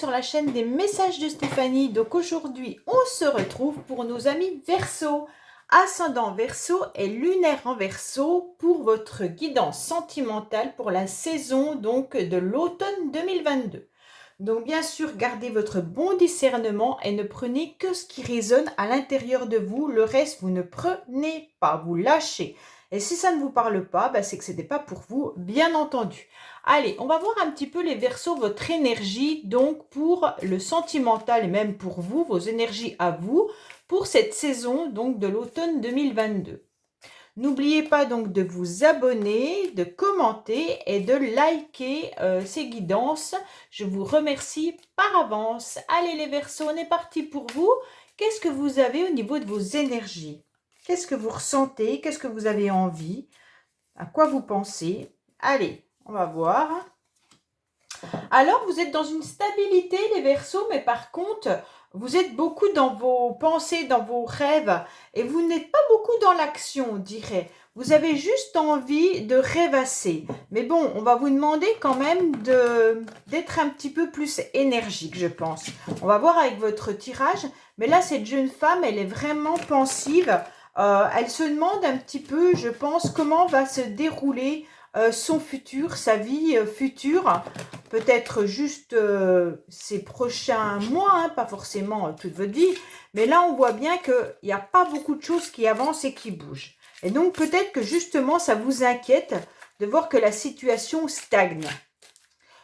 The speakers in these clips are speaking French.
sur la chaîne des messages de Stéphanie. Donc aujourd'hui, on se retrouve pour nos amis Verseau. Ascendant Verseau et lunaire en Verseau pour votre guidance sentimentale pour la saison donc de l'automne 2022. Donc bien sûr, gardez votre bon discernement et ne prenez que ce qui résonne à l'intérieur de vous. Le reste, vous ne prenez pas, vous lâchez. Et si ça ne vous parle pas, c'est que ce n'était pas pour vous, bien entendu. Allez, on va voir un petit peu les Verseaux, votre énergie, donc pour le sentimental et même pour vous, vos énergies à vous, pour cette saison donc de l'automne 2022. N'oubliez pas donc de vous abonner, de commenter et de liker ces guidances. Je vous remercie par avance. Allez les Verseaux, on est parti pour vous. Qu'est-ce que vous avez au niveau de vos énergies? Qu'est-ce que vous ressentez? Qu'est-ce que vous avez envie? À quoi vous pensez? Allez, on va voir. Alors, vous êtes dans une stabilité, les Verseaux, mais par contre, vous êtes beaucoup dans vos pensées, dans vos rêves, et vous n'êtes pas beaucoup dans l'action, on dirait. Vous avez juste envie de rêvasser. Mais bon, on va vous demander quand même d'être un petit peu plus énergique, je pense. On va voir avec votre tirage. Mais là, cette jeune femme, elle est vraiment pensive. Elle se demande un petit peu, je pense, comment va se dérouler son futur, sa vie future. Peut-être juste ces prochains mois, hein, pas forcément toute votre vie. Mais là, on voit bien qu'il n'y a pas beaucoup de choses qui avancent et qui bougent. Et donc, peut-être que justement, ça vous inquiète de voir que la situation stagne.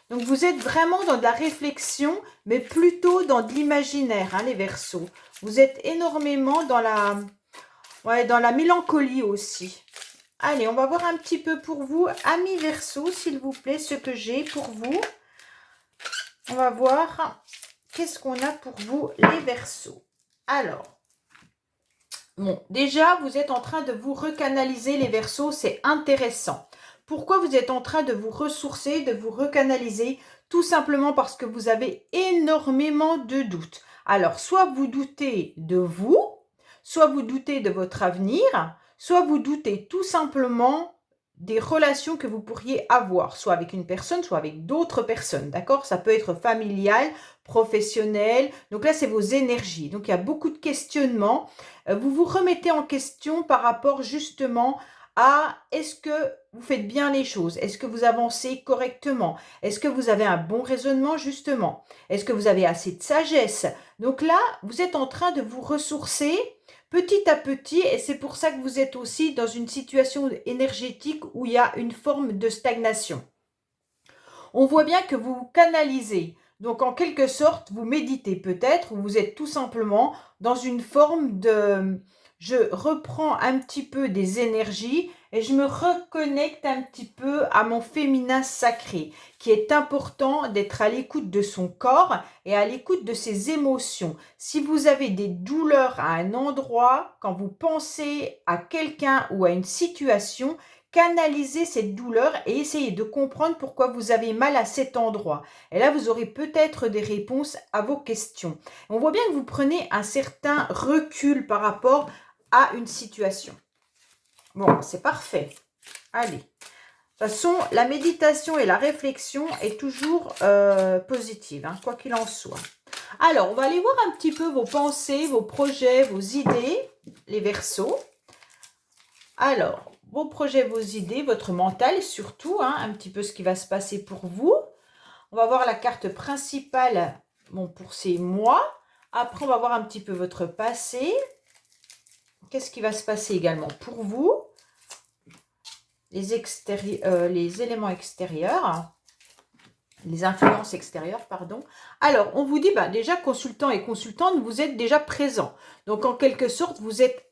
Donc, vous êtes vraiment dans de la réflexion, mais plutôt dans de l'imaginaire, hein, les Verseaux. Vous êtes énormément dans la mélancolie aussi. Allez, on va voir un petit peu pour vous, amis Verseaux, s'il vous plaît, ce que j'ai pour vous. On va voir qu'est-ce qu'on a pour vous, les Verseaux. Alors, bon, déjà, vous êtes en train de vous recanaliser, les Verseaux, c'est intéressant. Pourquoi vous êtes en train de vous ressourcer, de vous recanaliser? Tout simplement parce que vous avez énormément de doutes. Alors, soit vous doutez de vous, soit vous doutez de votre avenir, soit vous doutez tout simplement des relations que vous pourriez avoir, soit avec une personne, soit avec d'autres personnes, d'accord? Ça peut être familial, professionnel. Donc là, c'est vos énergies. Donc, il y a beaucoup de questionnements. Vous vous remettez en question par rapport justement à est-ce que vous faites bien les choses? Est-ce que vous avancez correctement? Est-ce que vous avez un bon raisonnement justement? Est-ce que vous avez assez de sagesse? Donc là, vous êtes en train de vous ressourcer petit à petit, et c'est pour ça que vous êtes aussi dans une situation énergétique où il y a une forme de stagnation. On voit bien que vous canalisez. Donc, en quelque sorte, vous méditez peut-être, ou vous êtes tout simplement dans une forme de... Je reprends un petit peu des énergies et je me reconnecte un petit peu à mon féminin sacré, qui est important d'être à l'écoute de son corps et à l'écoute de ses émotions. Si vous avez des douleurs à un endroit, quand vous pensez à quelqu'un ou à une situation, canalisez cette douleur et essayez de comprendre pourquoi vous avez mal à cet endroit. Et là, vous aurez peut-être des réponses à vos questions. On voit bien que vous prenez un certain recul par rapport à une situation. Bon, c'est parfait. Allez. De toute façon, la méditation et la réflexion est toujours positive, hein, quoi qu'il en soit. Alors, on va aller voir un petit peu vos pensées, vos projets, vos idées, les Verseaux. Alors, vos projets, vos idées, votre mental surtout, hein, un petit peu ce qui va se passer pour vous. On va voir la carte principale pour ces mois. Après, on va voir un petit peu votre passé. Qu'est-ce qui va se passer également pour vous? Les éléments extérieurs, les influences extérieures, pardon. Alors, on vous dit, déjà, consultant et consultante, vous êtes déjà présent. Donc, en quelque sorte, vous êtes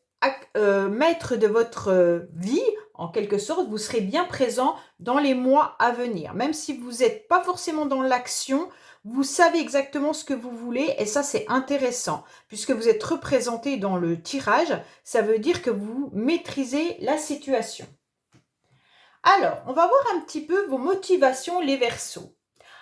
maître de votre vie. En quelque sorte, vous serez bien présent dans les mois à venir. Même si vous n'êtes pas forcément dans l'action, vous savez exactement ce que vous voulez et ça, c'est intéressant. Puisque vous êtes représenté dans le tirage, ça veut dire que vous maîtrisez la situation. Alors, on va voir un petit peu vos motivations, les Verseaux.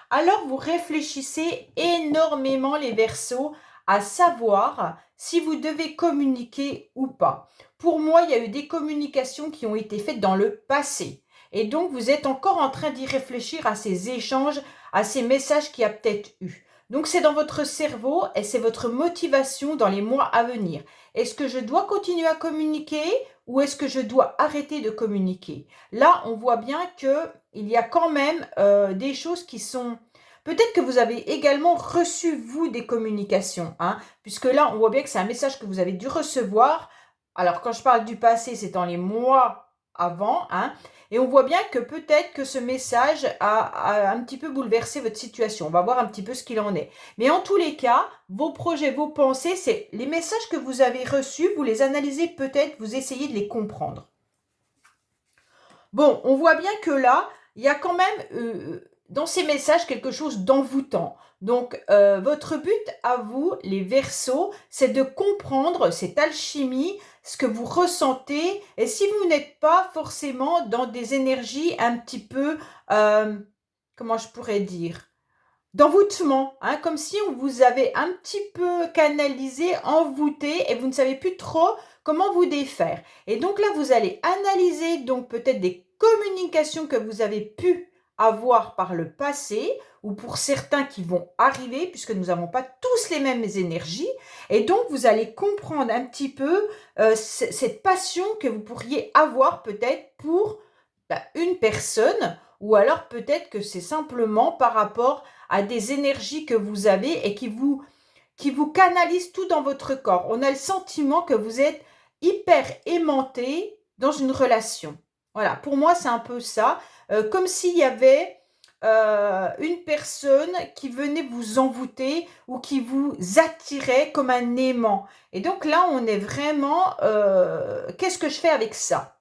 Alors, vous réfléchissez énormément, les Verseaux, à savoir si vous devez communiquer ou pas. Pour moi, il y a eu des communications qui ont été faites dans le passé. Et donc, vous êtes encore en train d'y réfléchir à ces échanges, à ces messages qu'il y a peut-être eu. Donc c'est dans votre cerveau et c'est votre motivation dans les mois à venir. Est-ce que je dois continuer à communiquer ou est-ce que je dois arrêter de communiquer? Là, on voit bien qu'il y a quand même des choses qui sont... Peut-être que vous avez également reçu, vous, des communications, hein, puisque là, on voit bien que c'est un message que vous avez dû recevoir. Alors, quand je parle du passé, c'est dans les mois avant, hein, et on voit bien que peut-être que ce message a un petit peu bouleversé votre situation. On va voir un petit peu ce qu'il en est. Mais en tous les cas, vos projets, vos pensées, c'est les messages que vous avez reçus, vous les analysez peut-être, vous essayez de les comprendre. Bon, on voit bien que là, il y a quand même dans ces messages quelque chose d'envoûtant. Donc, votre but à vous, les Verseaux, c'est de comprendre cette alchimie, ce que vous ressentez, et si vous n'êtes pas forcément dans des énergies un petit peu, comment je pourrais dire, d'envoûtement, hein, comme si on vous avait un petit peu canalisé, envoûté, et vous ne savez plus trop comment vous défaire. Et donc là, vous allez analyser donc peut-être des communications que vous avez pu avoir par le passé, ou pour certains qui vont arriver, puisque nous n'avons pas tous les mêmes énergies, et donc vous allez comprendre un petit peu cette passion que vous pourriez avoir peut-être pour une personne, ou alors peut-être que c'est simplement par rapport à des énergies que vous avez et qui vous canalisent tout dans votre corps. On a le sentiment que vous êtes hyper aimanté dans une relation. Voilà, pour moi, c'est un peu ça. Comme s'il y avait une personne qui venait vous envoûter ou qui vous attirait comme un aimant. Et donc là, on est vraiment, qu'est-ce que je fais avec ça?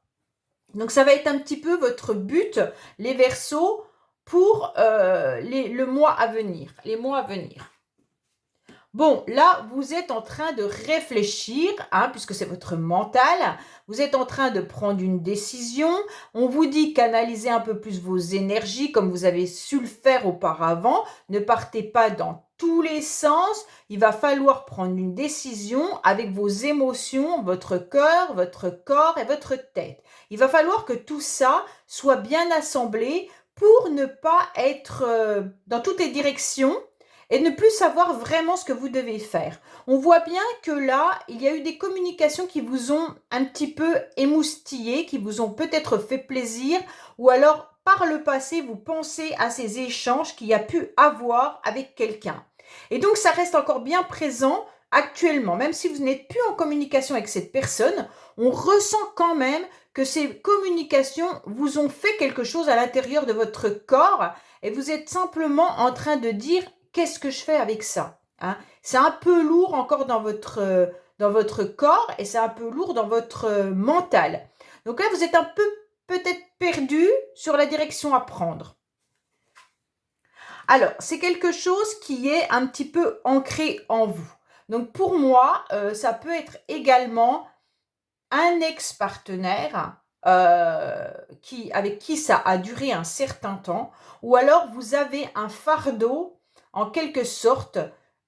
Donc ça va être un petit peu votre but, les Verseaux, pour le mois à venir, les mois à venir. Bon, là, vous êtes en train de réfléchir, hein, puisque c'est votre mental. Vous êtes en train de prendre une décision. On vous dit canalisez un peu plus vos énergies comme vous avez su le faire auparavant. Ne partez pas dans tous les sens. Il va falloir prendre une décision avec vos émotions, votre cœur, votre corps et votre tête. Il va falloir que tout ça soit bien assemblé pour ne pas être dans toutes les directions et ne plus savoir vraiment ce que vous devez faire. On voit bien que là, il y a eu des communications qui vous ont un petit peu émoustillé, qui vous ont peut-être fait plaisir, ou alors par le passé, vous pensez à ces échanges qu'il y a pu avoir avec quelqu'un. Et donc, ça reste encore bien présent actuellement. Même si vous n'êtes plus en communication avec cette personne, on ressent quand même que ces communications vous ont fait quelque chose à l'intérieur de votre corps et vous êtes simplement en train de dire qu'est-ce que je fais avec ça, hein? C'est un peu lourd encore dans votre corps et c'est un peu lourd dans votre mental. Donc là, vous êtes un peu peut-être perdu sur la direction à prendre. Alors, c'est quelque chose qui est un petit peu ancré en vous. Donc pour moi, ça peut être également un ex-partenaire avec qui ça a duré un certain temps, ou alors vous avez un fardeau, en quelque sorte,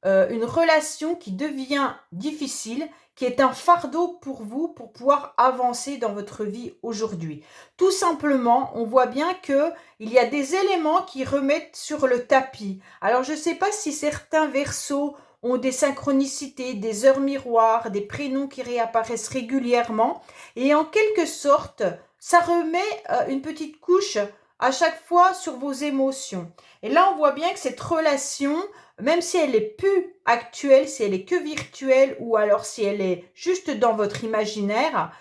une relation qui devient difficile, qui est un fardeau pour vous pour pouvoir avancer dans votre vie aujourd'hui. Tout simplement, on voit bien qu'il y a des éléments qui remettent sur le tapis. Alors, je ne sais pas si certains Verseaux ont des synchronicités, des heures miroirs, des prénoms qui réapparaissent régulièrement. Et en quelque sorte, ça remet une petite couche à chaque fois sur vos émotions. Et là, on voit bien que cette relation, même si elle est plus actuelle, si elle est que virtuelle, ou alors si elle est juste dans votre imaginaire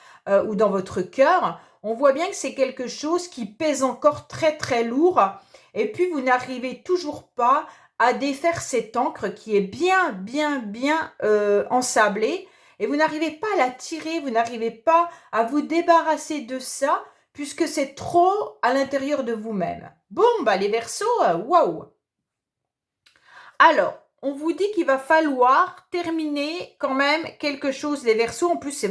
ou dans votre cœur, on voit bien que c'est quelque chose qui pèse encore très très lourd. Et puis, vous n'arrivez toujours pas à défaire cette encre qui est bien ensablée et vous n'arrivez pas à la tirer, vous n'arrivez pas à vous débarrasser de ça puisque c'est trop à l'intérieur de vous-même. Bon, les Verseaux, waouh! Alors, on vous dit qu'il va falloir terminer quand même quelque chose, les Verseaux. En plus, c'est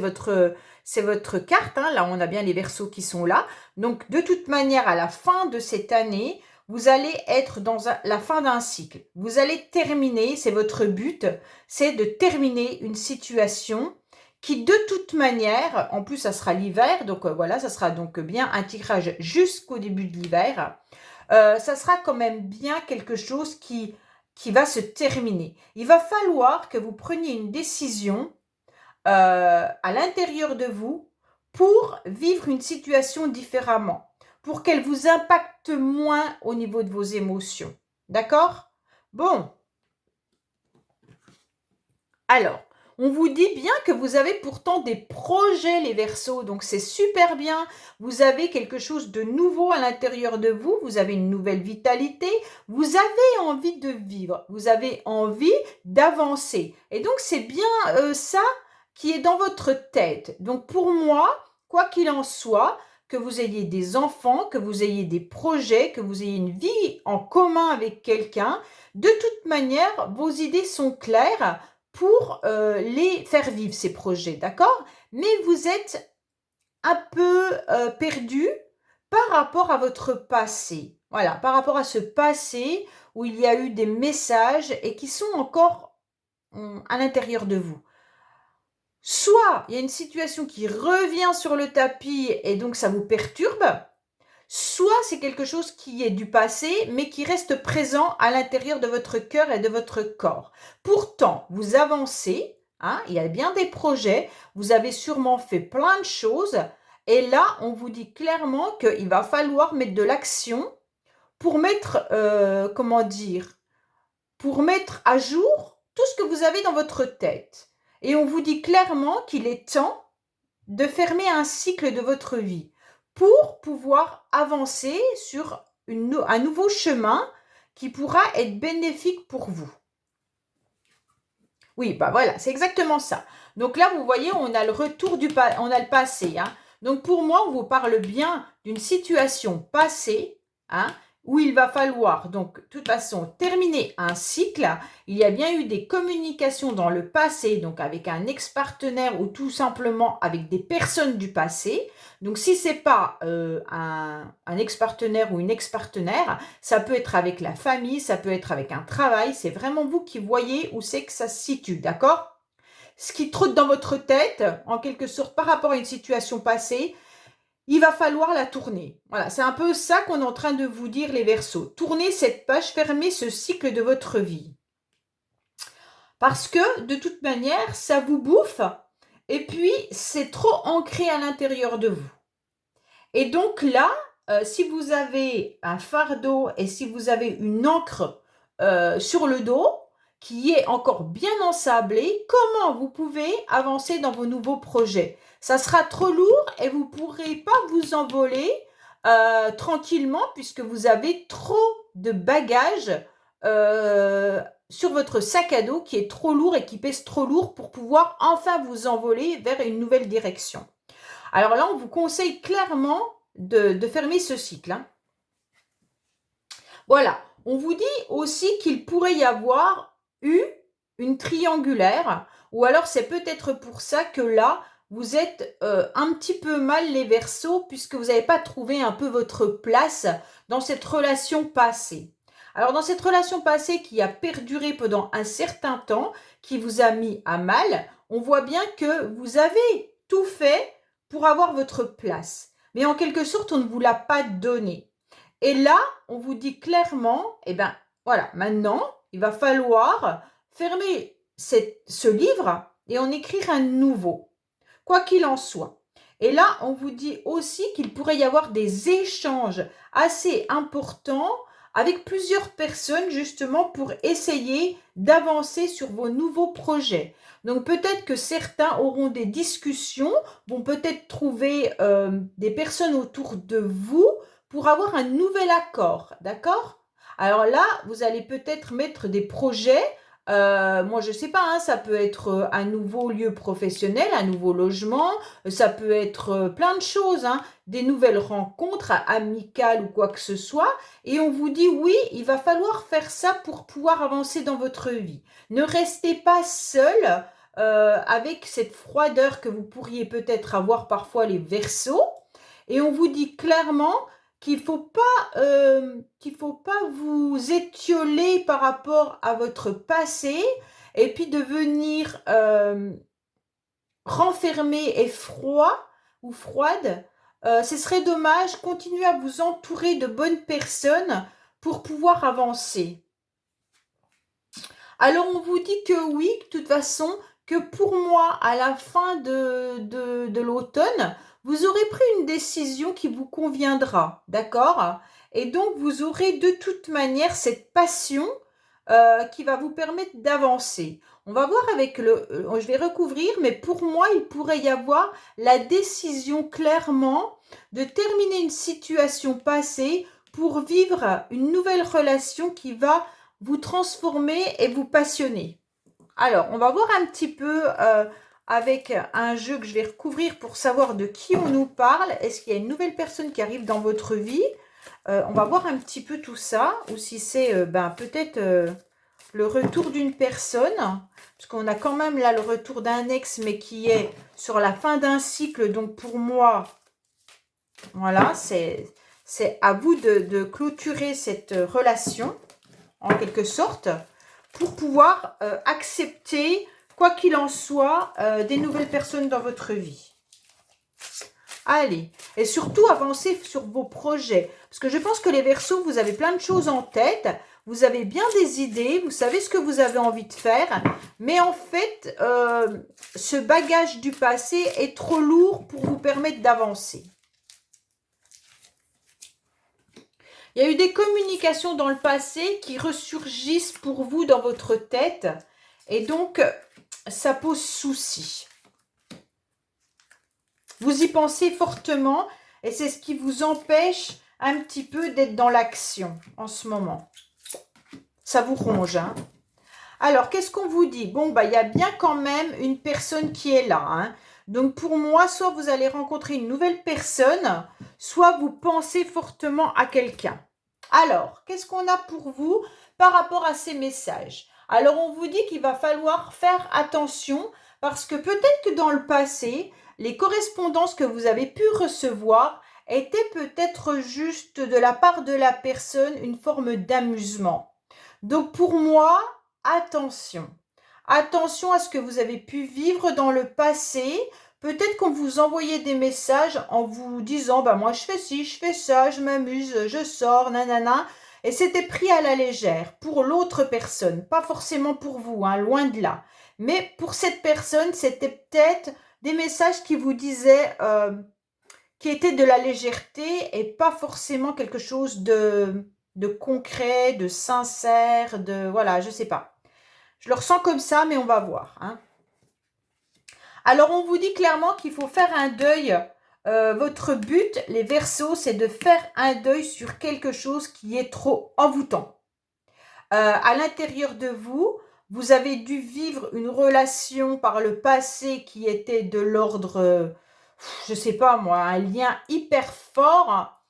votre carte, hein. Là, on a bien les Verseaux qui sont là. Donc, de toute manière, à la fin de cette année, vous allez être dans la fin d'un cycle. Vous allez terminer, c'est votre but, c'est de terminer une situation qui, de toute manière, en plus, ça sera l'hiver. Donc, voilà, ça sera donc bien un tirage jusqu'au début de l'hiver. Ça sera quand même bien quelque chose qui qui va se terminer. Il va falloir que vous preniez une décision à l'intérieur de vous pour vivre une situation différemment, pour qu'elle vous impacte moins au niveau de vos émotions. D'accord? Bon, alors, on vous dit bien que vous avez pourtant des projets, les Verseaux, donc c'est super bien. Vous avez quelque chose de nouveau à l'intérieur de vous, vous avez une nouvelle vitalité, vous avez envie de vivre, vous avez envie d'avancer. Et donc, c'est bien ça qui est dans votre tête. Donc, pour moi, quoi qu'il en soit, que vous ayez des enfants, que vous ayez des projets, que vous ayez une vie en commun avec quelqu'un, de toute manière, vos idées sont claires pour les faire vivre, ces projets, d'accord? Mais vous êtes un peu perdu par rapport à votre passé. Voilà, par rapport à ce passé où il y a eu des messages et qui sont encore à l'intérieur de vous. Soit il y a une situation qui revient sur le tapis et donc ça vous perturbe, soit c'est quelque chose qui est du passé, mais qui reste présent à l'intérieur de votre cœur et de votre corps. Pourtant, vous avancez, hein, il y a bien des projets, vous avez sûrement fait plein de choses, et là, on vous dit clairement qu'il va falloir mettre de l'action pour mettre, comment dire, pour mettre à jour tout ce que vous avez dans votre tête. Et on vous dit clairement qu'il est temps de fermer un cycle de votre vie pour pouvoir avancer sur un nouveau chemin qui pourra être bénéfique pour vous. Oui, bah voilà, c'est exactement ça. Donc là, vous voyez, on a le retour on a le passé. Hein. Donc pour moi, on vous parle bien d'une situation passée, hein, où il va falloir, donc, de toute façon, terminer un cycle. Il y a bien eu des communications dans le passé, donc avec un ex-partenaire ou tout simplement avec des personnes du passé. Donc, si ce n'est pas un ex-partenaire ou une ex-partenaire, ça peut être avec la famille, ça peut être avec un travail. C'est vraiment vous qui voyez où c'est que ça se situe, d'accord? Ce qui trotte dans votre tête, en quelque sorte, par rapport à une situation passée, il va falloir la tourner. Voilà, c'est un peu ça qu'on est en train de vous dire, les Verseaux. Tournez cette page, fermez ce cycle de votre vie. Parce que, de toute manière, ça vous bouffe et puis c'est trop ancré à l'intérieur de vous. Et donc là, si vous avez un fardeau et si vous avez une encre sur le dos qui est encore bien ensablée, comment vous pouvez avancer dans vos nouveaux projets? Ça sera trop lourd et vous ne pourrez pas vous envoler tranquillement puisque vous avez trop de bagages sur votre sac à dos qui est trop lourd et qui pèse trop lourd pour pouvoir enfin vous envoler vers une nouvelle direction. Alors là, on vous conseille clairement de fermer ce cycle. Hein. Voilà. On vous dit aussi qu'il pourrait y avoir eu une triangulaire, ou alors c'est peut-être pour ça que là, vous êtes un petit peu mal les Verseaux, puisque vous n'avez pas trouvé un peu votre place dans cette relation passée. Alors dans cette relation passée qui a perduré pendant un certain temps, qui vous a mis à mal, on voit bien que vous avez tout fait pour avoir votre place. Mais en quelque sorte, on ne vous l'a pas donné. Et là, on vous dit clairement, eh bien, voilà, maintenant, il va falloir fermer ce livre et en écrire un nouveau, quoi qu'il en soit. Et là, on vous dit aussi qu'il pourrait y avoir des échanges assez importants avec plusieurs personnes, justement, pour essayer d'avancer sur vos nouveaux projets. Donc, peut-être que certains auront des discussions, vont peut-être trouver des personnes autour de vous pour avoir un nouvel accord, d'accord? Alors là, vous allez peut-être mettre des projets. Moi, je ne sais pas, hein, ça peut être un nouveau lieu professionnel, un nouveau logement, ça peut être plein de choses, hein, des nouvelles rencontres amicales ou quoi que ce soit. Et on vous dit, oui, il va falloir faire ça pour pouvoir avancer dans votre vie. Ne restez pas seul avec cette froideur que vous pourriez peut-être avoir parfois les Verseaux. Et on vous dit clairement qu'il faut pas vous étioler par rapport à votre passé et puis devenir renfermé et froid ou froide. Ce serait dommage. Continuez à vous entourer de bonnes personnes pour pouvoir avancer. Alors, on vous dit que oui, de toute façon, que pour moi, à la fin de l'automne, vous aurez pris une décision qui vous conviendra, d'accord? Et donc, vous aurez de toute manière cette passion qui va vous permettre d'avancer. On va voir avec je vais recouvrir, mais pour moi, il pourrait y avoir la décision clairement de terminer une situation passée pour vivre une nouvelle relation qui va vous transformer et vous passionner. Alors, on va voir un petit peu avec un jeu que je vais recouvrir pour savoir de qui on nous parle. Est-ce qu'il y a une nouvelle personne qui arrive dans votre vie? On va voir un petit peu tout ça, ou si c'est peut-être le retour d'une personne, parce qu'on a quand même là le retour d'un ex, mais qui est sur la fin d'un cycle. Donc pour moi, voilà, c'est à vous de clôturer cette relation, en quelque sorte, pour pouvoir accepter, quoi qu'il en soit, des nouvelles personnes dans votre vie. Allez, et surtout avancer sur vos projets. Parce que je pense que les Verseaux, vous avez plein de choses en tête. Vous avez bien des idées, vous savez ce que vous avez envie de faire. Mais en fait, ce bagage du passé est trop lourd pour vous permettre d'avancer. Il y a eu des communications dans le passé qui ressurgissent pour vous dans votre tête. Et donc, ça pose souci. Vous y pensez fortement et c'est ce qui vous empêche un petit peu d'être dans l'action en ce moment. Ça vous ronge, hein? Alors, qu'est-ce qu'on vous dit? Bon, il y a bien quand même une personne qui est là, hein. Donc, pour moi, soit vous allez rencontrer une nouvelle personne, soit vous pensez fortement à quelqu'un. Alors, qu'est-ce qu'on a pour vous par rapport à ces messages? Alors, on vous dit qu'il va falloir faire attention parce que peut-être que dans le passé, les correspondances que vous avez pu recevoir étaient peut-être juste de la part de la personne une forme d'amusement. Donc, pour moi, attention. Attention à ce que vous avez pu vivre dans le passé. Peut-être qu'on vous envoyait des messages en vous disant moi je fais ci, je fais ça, je m'amuse, je sors, nanana. Et c'était pris à la légère pour l'autre personne, pas forcément pour vous, hein, loin de là. Mais pour cette personne, c'était peut-être des messages qui vous disaient, qui étaient de la légèreté et pas forcément quelque chose de concret, de sincère, voilà, je sais pas. Je le ressens comme ça, mais on va voir, hein. Alors, on vous dit clairement qu'il faut faire un deuil. Votre but, les Verseaux, c'est de faire un deuil sur quelque chose qui est trop envoûtant. À l'intérieur de vous, vous avez dû vivre une relation par le passé qui était de l'ordre, je sais pas moi, un lien hyper fort.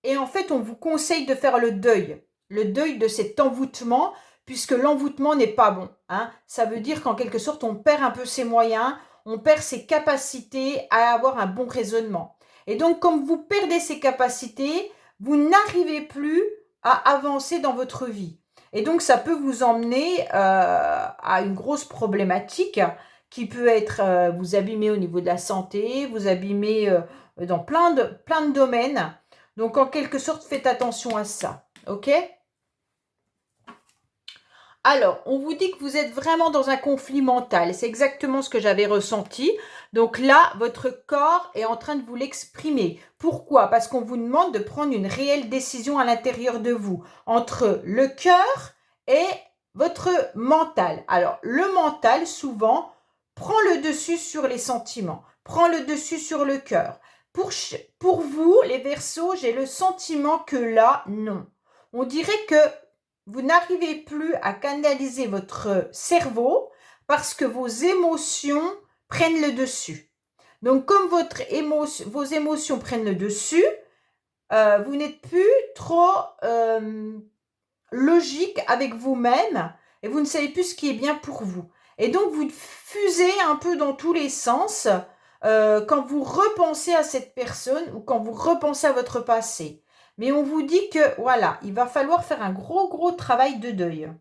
Et en fait, on vous conseille de faire le deuil de cet envoûtement, puisque l'envoûtement n'est pas bon, hein. Ça veut dire qu'en quelque sorte, on perd un peu ses moyens, on perd ses capacités à avoir un bon raisonnement. Et donc, comme vous perdez ces capacités, vous n'arrivez plus à avancer dans votre vie. Et donc, ça peut vous emmener à une grosse problématique qui peut être vous abîmer au niveau de la santé, vous abîmer dans plein de domaines. Donc, en quelque sorte, faites attention à ça, ok? Alors, on vous dit que vous êtes vraiment dans un conflit mental. C'est exactement ce que j'avais ressenti. Donc là, votre corps est en train de vous l'exprimer. Pourquoi? Parce qu'on vous demande de prendre une réelle décision à l'intérieur de vous, entre le cœur et votre mental. Alors, le mental, souvent, prend le dessus sur les sentiments, prend le dessus sur le cœur. Pour vous, les Verseaux, j'ai le sentiment que là, non. On dirait que vous n'arrivez plus à canaliser votre cerveau parce que vos émotions prennent le dessus. Donc, comme vos émotions prennent le dessus, vous n'êtes plus trop logique avec vous-même et vous ne savez plus ce qui est bien pour vous. Et donc, vous fusez un peu dans tous les sens quand vous repensez à cette personne ou quand vous repensez à votre passé. Mais on vous dit que, voilà, il va falloir faire un gros travail de deuil.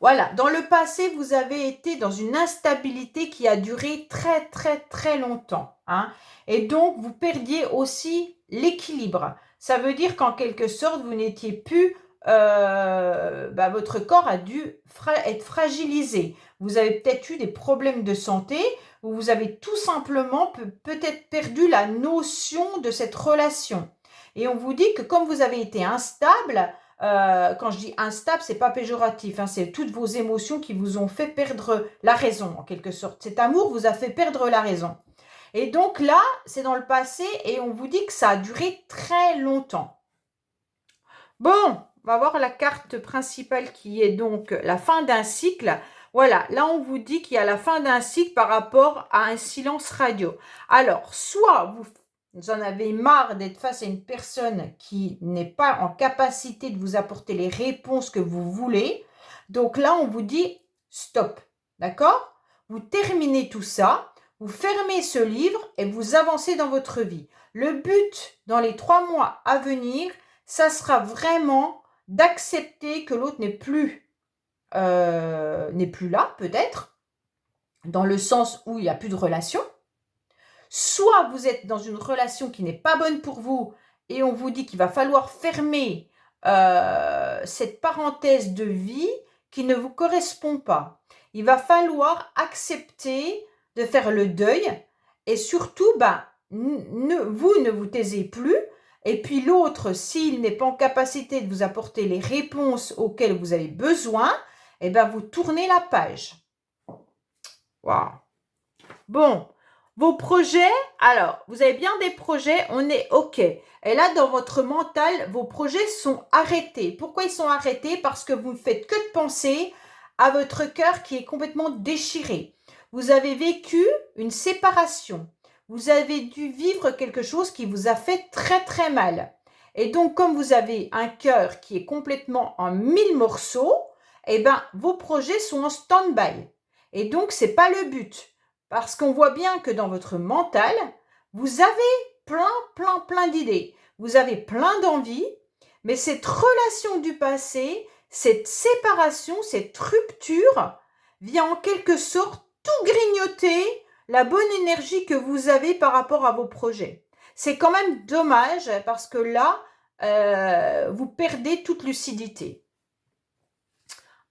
Voilà, dans le passé, vous avez été dans une instabilité qui a duré très longtemps, hein. Et donc, vous perdiez aussi l'équilibre. Ça veut dire qu'en quelque sorte, vous n'étiez plus votre corps a dû être fragilisé. Vous avez peut-être eu des problèmes de santé ou vous avez tout simplement peut-être perdu la notion de cette relation. Et on vous dit que comme vous avez été instable, quand je dis instable, c'est pas péjoratif, hein, c'est toutes vos émotions qui vous ont fait perdre la raison, en quelque sorte. Cet amour vous a fait perdre la raison. Et donc là, c'est dans le passé et on vous dit que ça a duré très longtemps. Bon, on va voir la carte principale qui est donc la fin d'un cycle. Voilà, là on vous dit qu'il y a la fin d'un cycle par rapport à un silence radio. Alors, soit vous en avez marre d'être face à une personne qui n'est pas en capacité de vous apporter les réponses que vous voulez. Donc là, on vous dit stop, d'accord? Vous terminez tout ça, vous fermez ce livre et vous avancez dans votre vie. Le but dans les 3 mois à venir, ça sera vraiment d'accepter que l'autre n'est plus là, peut-être, dans le sens où il n'y a plus de relation. Soit vous êtes dans une relation qui n'est pas bonne pour vous et on vous dit qu'il va falloir fermer cette parenthèse de vie qui ne vous correspond pas. Il va falloir accepter de faire le deuil et surtout, vous ne vous taisez plus. Et puis l'autre, s'il n'est pas en capacité de vous apporter les réponses auxquelles vous avez besoin, vous tournez la page. Waouh. Bon, vos projets, alors, vous avez bien des projets, on est OK. Et là, dans votre mental, vos projets sont arrêtés. Pourquoi ils sont arrêtés? Parce que vous ne faites que de penser à votre cœur qui est complètement déchiré. Vous avez vécu une séparation. Vous avez dû vivre quelque chose qui vous a fait très très mal. Et donc, comme vous avez un cœur qui est complètement en 1000 morceaux, vos projets sont en stand-by. Et donc, ce n'est pas le but. Parce qu'on voit bien que dans votre mental, vous avez plein d'idées. Vous avez plein d'envies, mais cette relation du passé, cette séparation, cette rupture vient en quelque sorte tout grignoter la bonne énergie que vous avez par rapport à vos projets. C'est quand même dommage parce que là, vous perdez toute lucidité.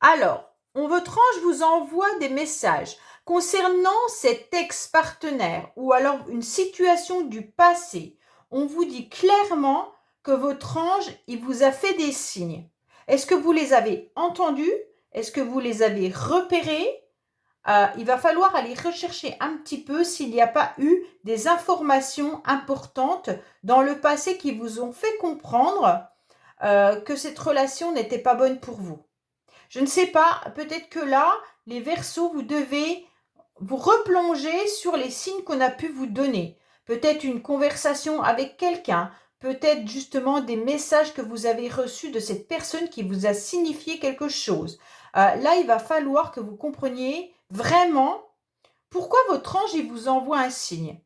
Alors, votre ange vous envoie des messages concernant cet ex-partenaire ou alors une situation du passé. On vous dit clairement que votre ange, il vous a fait des signes. Est-ce que vous les avez entendus? Est-ce que vous les avez repérés? Il va falloir aller rechercher un petit peu s'il n'y a pas eu des informations importantes dans le passé qui vous ont fait comprendre que cette relation n'était pas bonne pour vous. Je ne sais pas, peut-être que là, les Verseaux, vous devez vous replonger sur les signes qu'on a pu vous donner. Peut-être une conversation avec quelqu'un, peut-être justement des messages que vous avez reçus de cette personne qui vous a signifié quelque chose. Là, il va falloir que vous compreniez vraiment pourquoi votre ange il vous envoie un signe.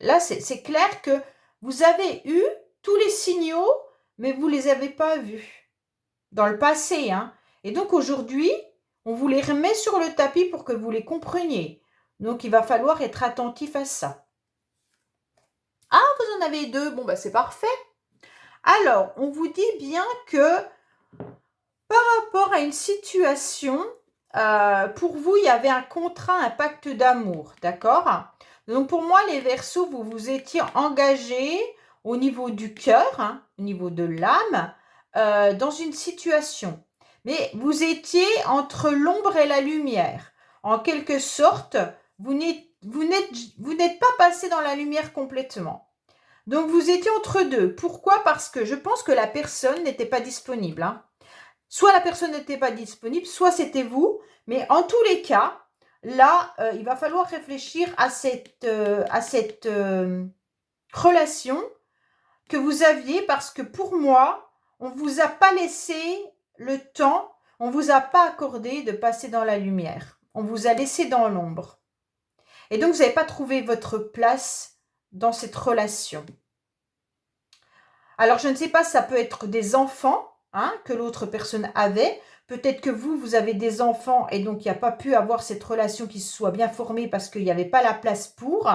Là, c'est clair que vous avez eu tous les signaux, mais vous ne les avez pas vus. Dans le passé, hein. Et donc aujourd'hui, on vous les remet sur le tapis pour que vous les compreniez. Donc, il va falloir être attentif à ça. Ah, vous en avez 2. Bon, c'est parfait. Alors, on vous dit bien que par rapport à une situation, pour vous, il y avait un contrat, un pacte d'amour. D'accord? Donc, pour moi, les Verseaux, vous vous étiez engagés au niveau du cœur, hein, au niveau de l'âme, dans une situation. Mais vous étiez entre l'ombre et la lumière. En quelque sorte, vous n'êtes pas passé dans la lumière complètement. Donc, vous étiez entre deux. Pourquoi? Parce que je pense que la personne n'était pas disponible. Hein. Soit la personne n'était pas disponible, soit c'était vous. Mais en tous les cas, là, il va falloir réfléchir à cette relation que vous aviez parce que pour moi, on ne vous a pas laissé le temps, on ne vous a pas accordé de passer dans la lumière. On vous a laissé dans l'ombre. Et donc, vous n'avez pas trouvé votre place dans cette relation. Alors, je ne sais pas, ça peut être des enfants hein, que l'autre personne avait. Peut-être que vous avez des enfants et donc il n'y a pas pu avoir cette relation qui se soit bien formée parce qu'il n'y avait pas la place pour.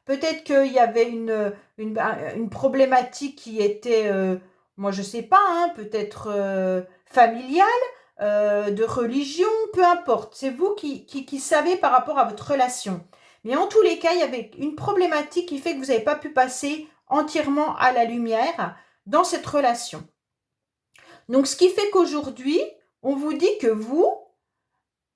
Peut-être qu'il y avait une problématique qui était moi je sais pas, hein, peut-être familial, de religion, peu importe. C'est vous qui savez par rapport à votre relation. Mais en tous les cas, il y avait une problématique qui fait que vous n'avez pas pu passer entièrement à la lumière dans cette relation. Donc, ce qui fait qu'aujourd'hui, on vous dit que vous,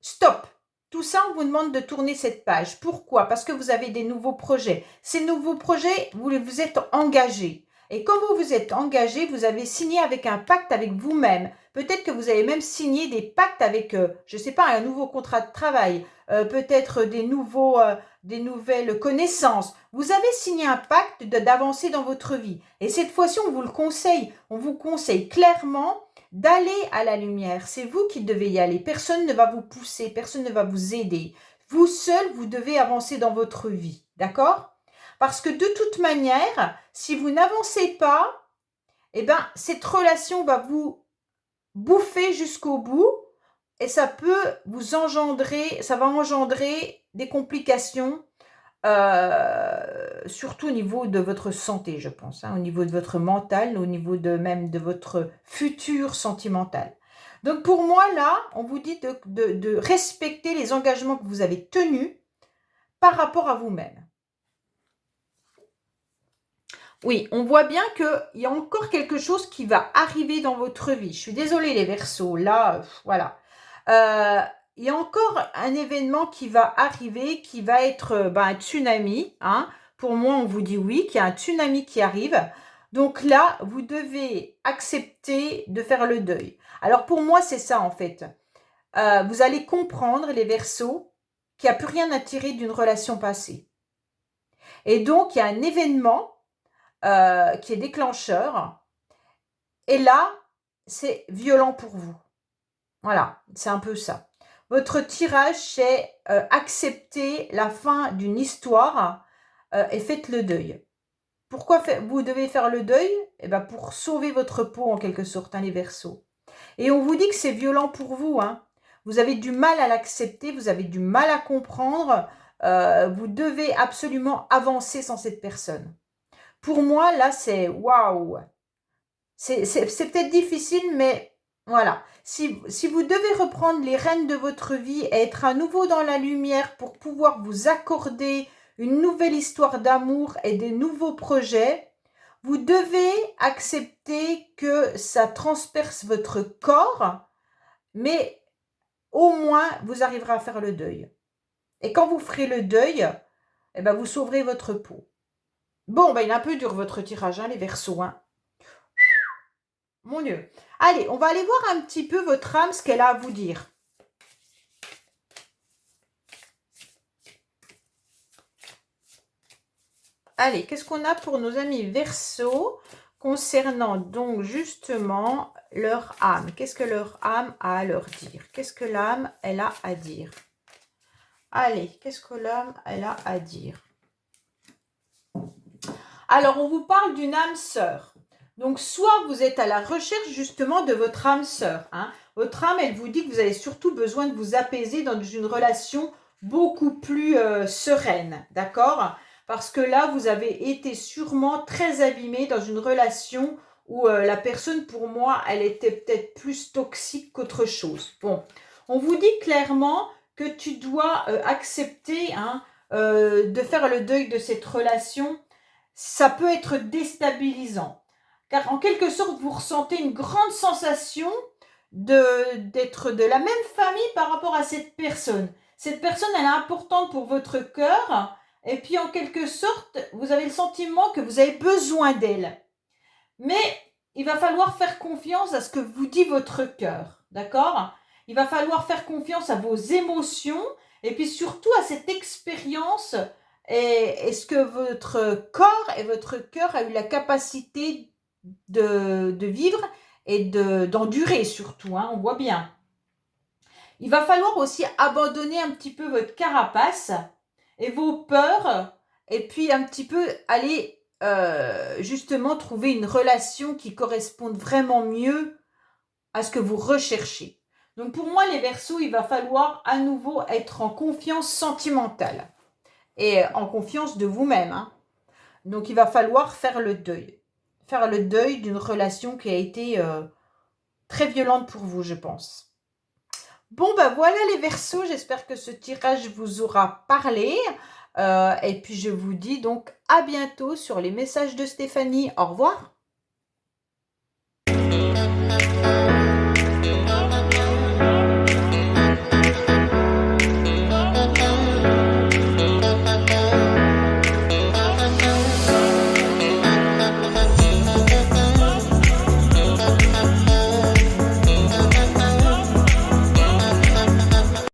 stop. Tout ça, on vous demande de tourner cette page. Pourquoi? Parce que vous avez des nouveaux projets. Ces nouveaux projets, vous vous êtes engagés. Et comme vous vous êtes engagé, vous avez signé avec un pacte avec vous-même. Peut-être que vous avez même signé des pactes avec, je ne sais pas, un nouveau contrat de travail, peut-être des nouvelles connaissances. Vous avez signé un pacte d'avancer dans votre vie. Et cette fois-ci, on vous le conseille. On vous conseille clairement d'aller à la lumière. C'est vous qui devez y aller. Personne ne va vous pousser, personne ne va vous aider. Vous seul, vous devez avancer dans votre vie. D'accord? Parce que de toute manière, si vous n'avancez pas, eh ben, cette relation va vous bouffer jusqu'au bout et ça peut vous engendrer, ça va engendrer des complications, surtout au niveau de votre santé, je pense, hein, au niveau de votre mental, au niveau même de votre futur sentimental. Donc pour moi, là, on vous dit de respecter les engagements que vous avez tenus par rapport à vous-même. Oui, on voit bien qu'il y a encore quelque chose qui va arriver dans votre vie. Je suis désolée les Verseaux, là, voilà. Il y a encore un événement qui va arriver, qui va être un tsunami. Hein. Pour moi, on vous dit oui, qu'il y a un tsunami qui arrive. Donc là, vous devez accepter de faire le deuil. Alors pour moi, c'est ça en fait. Vous allez comprendre, les Verseaux, qu'il n'y a plus rien à tirer d'une relation passée. Et donc, il y a un événement qui est déclencheur. Et là, c'est violent pour vous. Voilà, c'est un peu ça. Votre tirage, c'est accepter la fin d'une histoire et faites le deuil. Pourquoi vous devez faire le deuil? Eh ben pour sauver votre peau en quelque sorte, hein, les Verseaux. Et on vous dit que c'est violent pour vous. Hein. Vous avez du mal à l'accepter, vous avez du mal à comprendre. Vous devez absolument avancer sans cette personne. Pour moi, là, c'est waouh. C'est peut-être difficile, mais voilà. Si vous devez reprendre les rênes de votre vie et être à nouveau dans la lumière pour pouvoir vous accorder une nouvelle histoire d'amour et des nouveaux projets, vous devez accepter que ça transperce votre corps, mais au moins, vous arriverez à faire le deuil. Et quand vous ferez le deuil, eh ben, vous sauverez votre peau. Bon, il est un peu dur votre tirage, hein, les Verseaux. Hein. Mon Dieu. Allez, on va aller voir un petit peu votre âme, ce qu'elle a à vous dire. Allez, qu'est-ce qu'on a pour nos amis Verseaux concernant donc justement leur âme? Qu'est-ce que leur âme a à leur dire? Qu'est-ce que l'âme, elle a à dire? Allez, qu'est-ce que l'âme, elle a à dire? Alors, on vous parle d'une âme sœur. Donc, soit vous êtes à la recherche justement de votre âme sœur. Hein. Votre âme, elle vous dit que vous avez surtout besoin de vous apaiser dans une relation beaucoup plus sereine. D'accord? Parce que là, vous avez été sûrement très abîmé dans une relation où la personne, pour moi, elle était peut-être plus toxique qu'autre chose. Bon, on vous dit clairement que tu dois accepter de faire le deuil de cette relation. Ça peut être déstabilisant. Car en quelque sorte, vous ressentez une grande sensation d'être de la même famille par rapport à cette personne. Cette personne, elle est importante pour votre cœur. Et puis, en quelque sorte, vous avez le sentiment que vous avez besoin d'elle. Mais il va falloir faire confiance à ce que vous dit votre cœur. D'accord? Il va falloir faire confiance à vos émotions et puis surtout à cette expérience. Est-ce que votre corps et votre cœur a eu la capacité de vivre et d'endurer surtout, hein, on voit bien. Il va falloir aussi abandonner un petit peu votre carapace et vos peurs et puis un petit peu aller justement trouver une relation qui corresponde vraiment mieux à ce que vous recherchez. Donc pour moi les Verseaux, il va falloir à nouveau être en confiance sentimentale et en confiance de vous-même. Hein. Donc il va falloir faire le deuil. faire le deuil d'une relation qui a été très violente pour vous, je pense. Bon, ben voilà les Verseaux, j'espère que ce tirage vous aura parlé. Et puis je vous dis donc à bientôt sur les messages de Stéphanie. Au revoir.